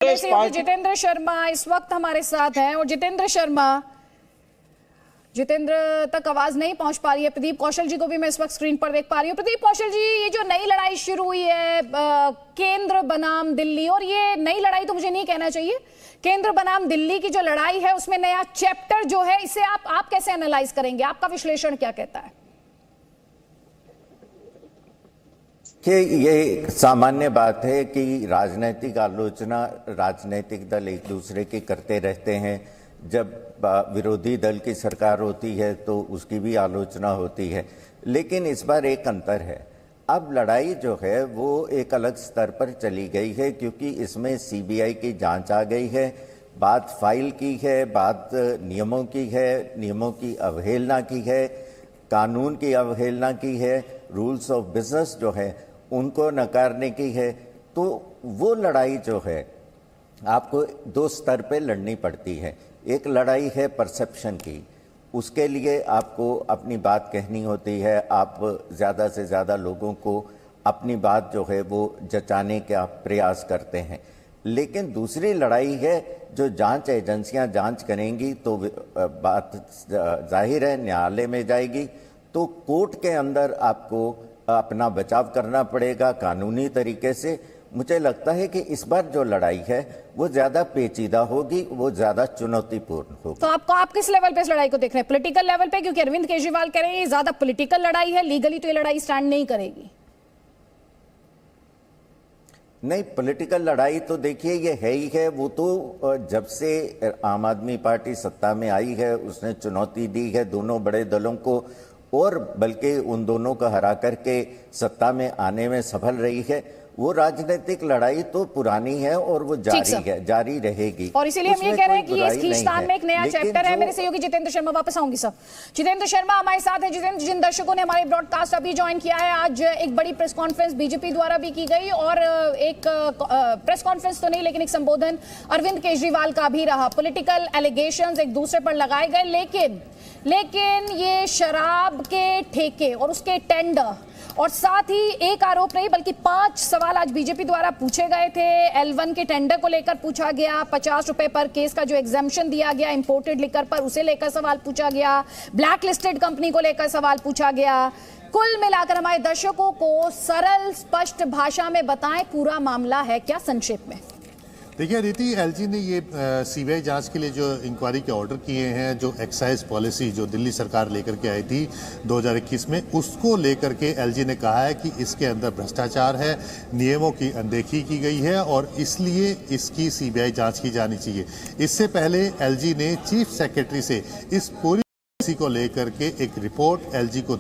जितेंद्र शर्मा इस वक्त हमारे साथ हैं और जितेंद्र तक आवाज नहीं पहुंच पा रही है। प्रदीप कौशल जी को भी मैं इस वक्त स्क्रीन पर देख पा रही हूँ। प्रदीप कौशल जी, ये जो नई लड़ाई शुरू हुई है केंद्र बनाम दिल्ली, और ये नई लड़ाई तो मुझे नहीं कहना चाहिए, केंद्र बनाम दिल्ली की जो लड़ाई है उसमें नया चैप्टर जो है, इसे आप कैसे एनालाइज करेंगे? आपका विश्लेषण क्या कहता है? कि ये सामान्य बात है कि राजनीतिक आलोचना राजनीतिक दल एक दूसरे की करते रहते हैं। जब विरोधी दल की सरकार होती है तो उसकी भी आलोचना होती है, लेकिन इस बार एक अंतर है। अब लड़ाई जो है वो एक अलग स्तर पर चली गई है, क्योंकि इसमें सीबीआई की जांच आ गई है, बात फाइल की है, बात नियमों की है, नियमों की अवहेलना की है, कानून की अवहेलना की है, रूल्स ऑफ बिजनेस जो है उनको नकारने की है। तो वो लड़ाई जो है आपको दो स्तर पे लड़नी पड़ती है। एक लड़ाई है परसेप्शन की, उसके लिए आपको अपनी बात कहनी होती है, आप ज़्यादा से ज़्यादा लोगों को अपनी बात जो है वो जचाने का प्रयास करते हैं। लेकिन दूसरी लड़ाई है जो जांच एजेंसियां जांच करेंगी तो बात जाहिर है न्यायालय में जाएगी, तो कोर्ट के अंदर आपको अपना बचाव करना पड़ेगा कानूनी तरीके से। मुझे लगता है कि इस बार जो लड़ाई है वो ज्यादा पेचीदा होगी, वो ज्यादा चुनौतीपूर्ण होगी। तो आप किस लेवल पे इस लड़ाई को देख रहे हैं? पॉलिटिकल लेवल पे? क्योंकि अरविंद केजरीवाल कह रहे हैं ये ज्यादा पॉलिटिकल लड़ाई है, लीगली तो ये लड़ाई स्टैंड नहीं करेगी। नहीं, पॉलिटिकल लड़ाई तो देखिए ये है ही है। वो तो जब से आम आदमी पार्टी सत्ता में आई है उसने चुनौती दी है दोनों बड़े दलों को, और बल्कि उन दोनों को हरा करके सत्ता में आने में सफल रही है। वो राजनीतिक लड़ाई तो पुरानी है और वो जारी रहेगी। और इसीलिए हम ये कह रहे हैं कि इस खींचतान में एक नया चैप्टर है। मेरे सहयोगी जितेंद्र शर्मा वापस आऊंगी सर। जितेंद्र शर्मा हमारे साथ है। जितेंद्र, जिन दर्शकों ने हमारे ब्रॉडकास्ट अभी ज्वाइन किया है, आज एक बड़ी प्रेस कॉन्फ्रेंस बीजेपी द्वारा भी की गई और एक प्रेस कॉन्फ्रेंस तो नहीं लेकिन एक संबोधन अरविंद केजरीवाल का भी रहा। पॉलिटिकल एलिगेशंस एक दूसरे पर लगाए गए, लेकिन ये शराब के ठेके और उसके टेंडर और साथ ही एक आरोप नहीं बल्कि 5 सवाल आज बीजेपी द्वारा पूछे गए थे। L1 के टेंडर को लेकर पूछा गया, 50 रुपए पर केस का जो एग्जेम्पशन दिया गया इंपोर्टेड लिकर पर, उसे लेकर सवाल पूछा गया, ब्लैक लिस्टेड कंपनी को लेकर सवाल पूछा गया। कुल मिलाकर हमारे दर्शकों को सरल स्पष्ट भाषा में बताएं पूरा मामला है क्या, संक्षेप में? देखिए अदिति, एलजी ने ये सीबीआई जांच के लिए जो इंक्वायरी के ऑर्डर किए हैं, जो एक्साइज पॉलिसी जो दिल्ली सरकार लेकर के आई थी 2021 में, उसको लेकर के एलजी ने कहा है कि इसके अंदर भ्रष्टाचार है, नियमों की अनदेखी की गई है और इसलिए इसकी सीबीआई जांच की जानी चाहिए। इससे पहले एलजी ने चीफ सेक्रेटरी से इस पूरी को लेकर के एक रिपोर्ट एलजी को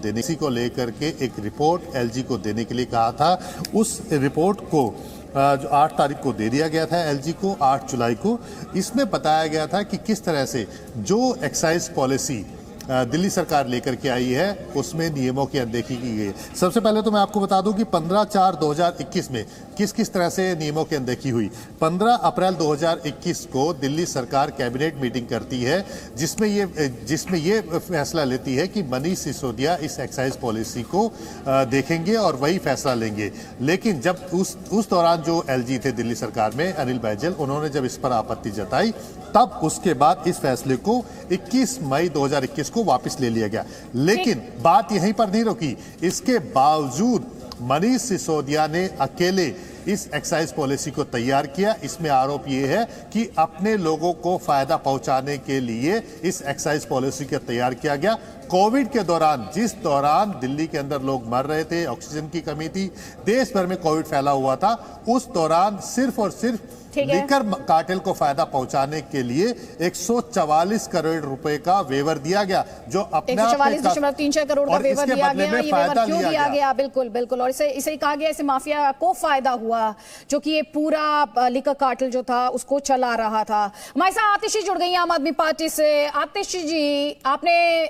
देने के लिए कहा था। उस रिपोर्ट को जो 8 तारीख को दे दिया गया था एलजी को, 8 जुलाई को। इसमें बताया गया था कि किस तरह से जो एक्साइज पॉलिसी दिल्ली सरकार लेकर के आई है उसमें नियमों की अनदेखी की गई है। सबसे पहले तो मैं आपको बता दूं कि 15/4/2021 में किस तरह से नियमों की अनदेखी हुई। 15 अप्रैल 2021 को दिल्ली सरकार कैबिनेट मीटिंग करती है जिसमें ये फैसला लेती है कि मनीष सिसोदिया इस एक्साइज पॉलिसी को देखेंगे और वही फैसला लेंगे। लेकिन जब उस दौरान जो एलजी थे दिल्ली सरकार में, अनिल बैजल, उन्होंने जब इस पर आपत्ति जताई, तब उसके बाद इस फैसले को 21 मई 2021 को वापस ले लिया गया। लेकिन बात यहीं पर नहीं रुकी। इसके बावजूद मनीष सिसोदिया ने अकेले इस एक्साइज पॉलिसी को तैयार किया। इसमें आरोप यह है कि अपने लोगों को फायदा पहुंचाने के लिए इस एक्साइज पॉलिसी को तैयार किया गया। कोविड के दौरान, जिस दौरान दिल्ली के अंदर लोग मर रहे थे, ऑक्सीजन की कमी थी, देश भर में कोविड फैला हुआ था, उस दौरान सिर्फ और सिर्फ लिकर कार्टेल को फायदा पहुंचाने के लिए 144 करोड़ रुपए का वेवर दिया गया, जो अपने 144.36 करोड़ का वेवर दिया गया। ये वेवर क्यों दिया गया? बिल्कुल और इसे कहा गया इसे माफिया को फायदा हुआ, जो कि ये पूरा लिकर कार्टेल जो था उसको चला रहा था। हमारे साथ आतिश जी जुड़ गई आम आदमी पार्टी से। आतिश जी, आपने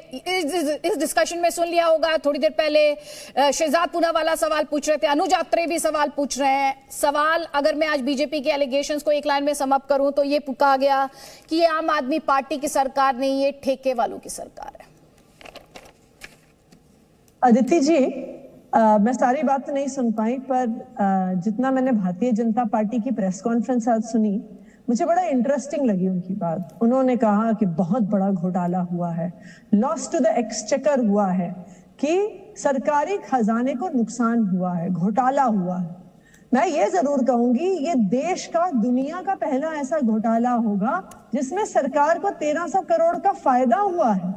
इस डिस्कशन में सुन लिया होगा, थोड़ी देर पहले शहजाद पूनावाला सवाल पूछ रहे थे, अनुज अत्रे भी सवाल पूछ रहे हैं। सवाल अगर मैं आज बीजेपी के एलिगेशन को एक लाइन में सम अप करूं तो ये कहा गया कि ये आम आदमी पार्टी की सरकार नहीं, ये ठेके वालों की सरकार है। अदिति जी, मैं सारी बात नहीं सुन पाई, पर जितना मैंने भारतीय जनता पार्टी की प्रेस कॉन्फ्रेंस आज सुनी मुझे बड़ा इंटरेस्टिंग लगी उनकी बात। उन्होंने कहा कि बहुत बड़ा घोटाला हुआ है, लॉस टू द एक्सचेकर हुआ है, कि सरकारी खजाने को नुकसान हुआ है, घोटाला हुआ है। मैं ये जरूर कहूंगी ये देश का, दुनिया का पहला ऐसा घोटाला होगा जिसमें सरकार को 1300 करोड़ का फायदा हुआ है।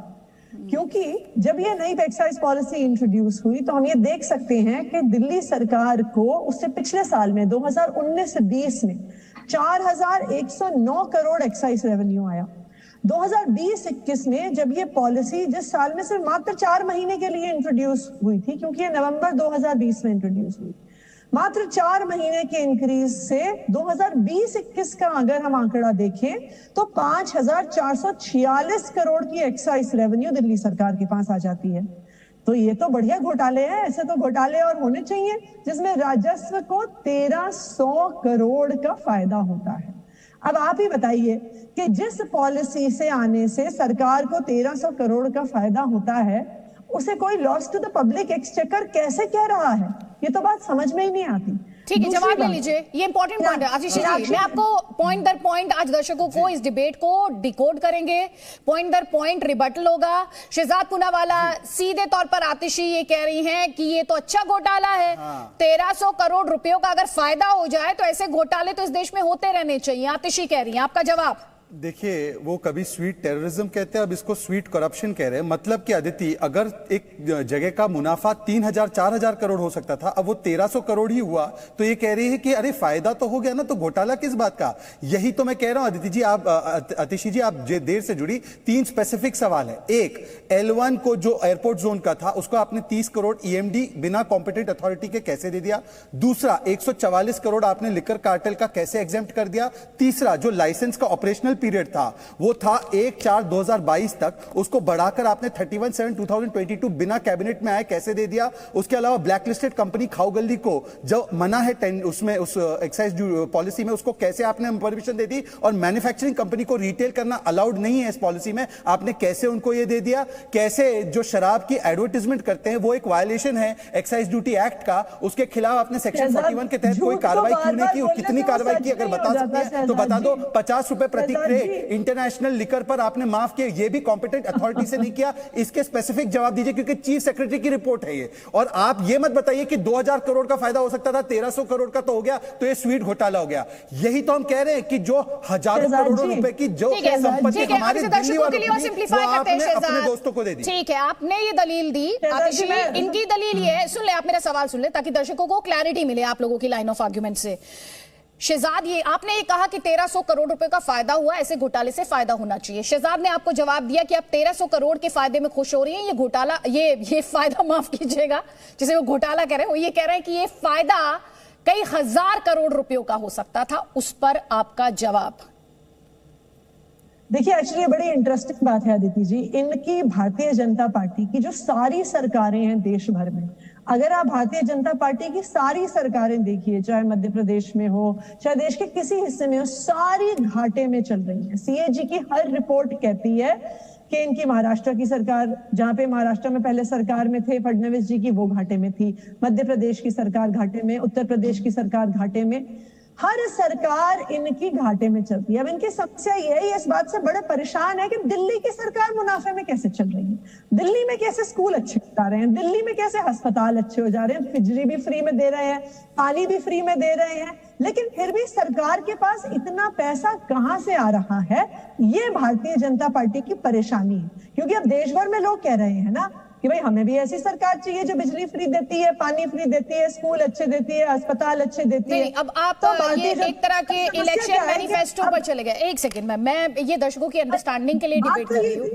क्योंकि जब ये नई एक्साइज पॉलिसी इंट्रोड्यूस हुई तो हम ये देख सकते हैं कि दिल्ली सरकार को उससे पिछले साल में 2019-20 में 4109 करोड़ एक्साइज रेवेन्यू आया। 2020-21 में जब ये पॉलिसी, जिस साल में सिर्फ मात्र 4 महीने के लिए इंट्रोड्यूस हुई थी, क्योंकि ये नवंबर 2020 में इंट्रोड्यूस हुई, मात्र 4 महीने के इंक्रीज से 2020-21 का अगर हम आंकड़ा देखें तो 5446 करोड़ की एक्साइज रेवेन्यू दिल्ली सरकार के पास आ जाती है। तो ये तो बढ़िया घोटाले हैं। ऐसे तो घोटाले और होने चाहिए जिसमें राजस्व को 1300 करोड़ का फायदा होता है। अब आप ही बताइए कि जिस पॉलिसी से आने से सरकार को 1300 करोड़ का फायदा होता है, उसे कोई loss to the public exchequer कैसे कह रहा है? ये तो बात समझ में ही नहीं आती। ठीक है, जवाब ले लीजिए, ये इंपॉर्टेंट पॉइंट है। आशीष जी, मैं आपको पॉइंट दर पॉइंट आज दर्शकों को इस डिबेट को डिकोड करेंगे, पॉइंट दर पॉइंट रिबटल होगा। शहजाद पूनावाला सीधे तौर पर आतिशी ये कह रही हैं कि ये तो अच्छा घोटाला है, 1300 करोड़ रुपयों का अगर फायदा हो जाए तो ऐसे घोटाले तो इस देश में होते रहने चाहिए, आतिशी कह रही हैं। आपका जवाब? देखिए, वो कभी स्वीट टेररिज्म कहते हैं, अब इसको स्वीट करप्शन कह रहे हैं। मतलब कि अदिति, अगर एक जगह का मुनाफा 3000-4000 करोड़ हो सकता था, अब वो 1300 करोड़ ही हुआ, तो ये कह रही है कि अरे फायदा तो हो गया ना, तो घोटाला किस बात का? यही तो मैं कह रहा हूं अदिति जी, आप आतिशी जी, आप देर से जुड़ी। 3 स्पेसिफिक सवाल है। एक, L1 को जो एयरपोर्ट जोन का था उसको आपने 30 करोड़ EMD बिना कॉम्पिटेंट अथॉरिटी के कैसे दे दिया? दूसरा, 144 करोड़ आपने लिकर कार्टेल का कैसे एग्जेम्प्ट कर दिया? तीसरा, जो लाइसेंस का ऑपरेशनल पीरियड था वो था 1/4/2022 तक, उसको बढ़ाकर आपने 31/7/2022 बिना कैबिनेट में आए कैसे दे दिया? उसके अलावा ब्लैकलिस्टेड कंपनी खाऊगल्ली को जो मना है उसमें, उस एक्साइज पॉलिसी में, उसको कैसे आपने परमिशन दे दी? और मैन्युफैक्चरिंग कंपनी को रिटेल करना अलाउड नहीं है इस पॉलिसी में, आपने कैसे उनको ये दे दिया? कैसे जो शराब की एडवर्टाइजमेंट करते हैं वो एक वायलेशन है एक्साइज ड्यूटी एक्ट का, उसके खिलाफ आपने सेक्शन 41 के तहत कोई कार्रवाई क्यों नहीं की? और कितनी कार्रवाई की अगर बता सकते हैं तो बता दो। 50 रुपए प्रति क्रेट इंटरनेशनल लिकर पर आपने माफ किया, ये भी कॉम्पिटेंट अथॉरिटी से नहीं किया। इसके स्पेसिफिक जवाब दीजिए, क्योंकि चीफ सेक्रेटरी की रिपोर्ट है ये। और आप ये मत बताइए कि 2000 करोड़ का फायदा हो सकता था, 1300 करोड़ का तो हो गया, तो ये स्वीट घोटाला हो गया। यही तो हम कह रहे हैं कि जो हजारों करोड़ों रुपए की जो संपत्ति हमारे दिल्ली वालों की, वो आपने अपने दोस्तों को दे दी। ठीक है, आपने ये दलील दी। इनकी दलील ये है, सुन ले, आप मेरा सवाल सुन ले ताकि दर्शकों को क्लैरिटी मिले आप लोगों की लाइन ऑफ आर्ग्यूमेंट से। शहजाद, ये आपने ये कहा कि 1300 करोड़ रुपए का फायदा हुआ, ऐसे घोटाले से फायदा होना चाहिए। शहजाद ने आपको जवाब दिया कि आप 1300 करोड़ के फायदे में खुश हो रही हैं, ये घोटाला, ये फायदा, माफ कीजिएगा, जिसे वो घोटाला कह रहे हैं, वो ये कह रहे हैं कि ये फायदा कई हजार करोड़ रुपयों का हो सकता था। उस पर आपका जवाब? देखिए, एक्चुअली बड़ी इंटरेस्टिंग बात है अदिति जी। इनकी भारतीय जनता पार्टी की जो सारी सरकारें हैं देश भर में, अगर आप भारतीय जनता पार्टी की सारी सरकारें देखिए, चाहे मध्य प्रदेश में हो, चाहे देश के किसी हिस्से में हो, सारी घाटे में चल रही है। CAG की हर रिपोर्ट कहती है कि इनकी महाराष्ट्र की सरकार, जहां पे महाराष्ट्र में पहले सरकार में थे फडणवीस जी की, वो घाटे में थी। मध्य प्रदेश की सरकार घाटे में, उत्तर प्रदेश की सरकार घाटे में, हर सरकार इनकी घाटे में चलती है। अब इनकी समस्या यह है, इस बात से बड़े परेशान है कि दिल्ली की सरकार मुनाफे में कैसे चल रही है, दिल्ली में कैसे स्कूल अच्छे हो जा रहे हैं, दिल्ली में कैसे अस्पताल अच्छे हो जा रहे हैं, बिजली भी फ्री में दे रहे हैं, पानी भी फ्री में दे रहे हैं, लेकिन फिर भी सरकार के पास इतना पैसा कहां से आ रहा है? ये भारतीय जनता पार्टी की परेशानी है। क्योंकि अब देश भर में लोग कह रहे हैं ना कि भाई हमें भी ऐसी सरकार चाहिए जो बिजली फ्री देती है, पानी फ्री देती है, स्कूल अच्छे देती है, अस्पताल अच्छे देती है। अब आप तो ये एक तरह के इलेक्शन मैनिफेस्टो पर चले गए। एक सेकंड में, मैं ये दर्शकों की अंडरस्टैंडिंग के लिए डिबेट कर रही हूँ।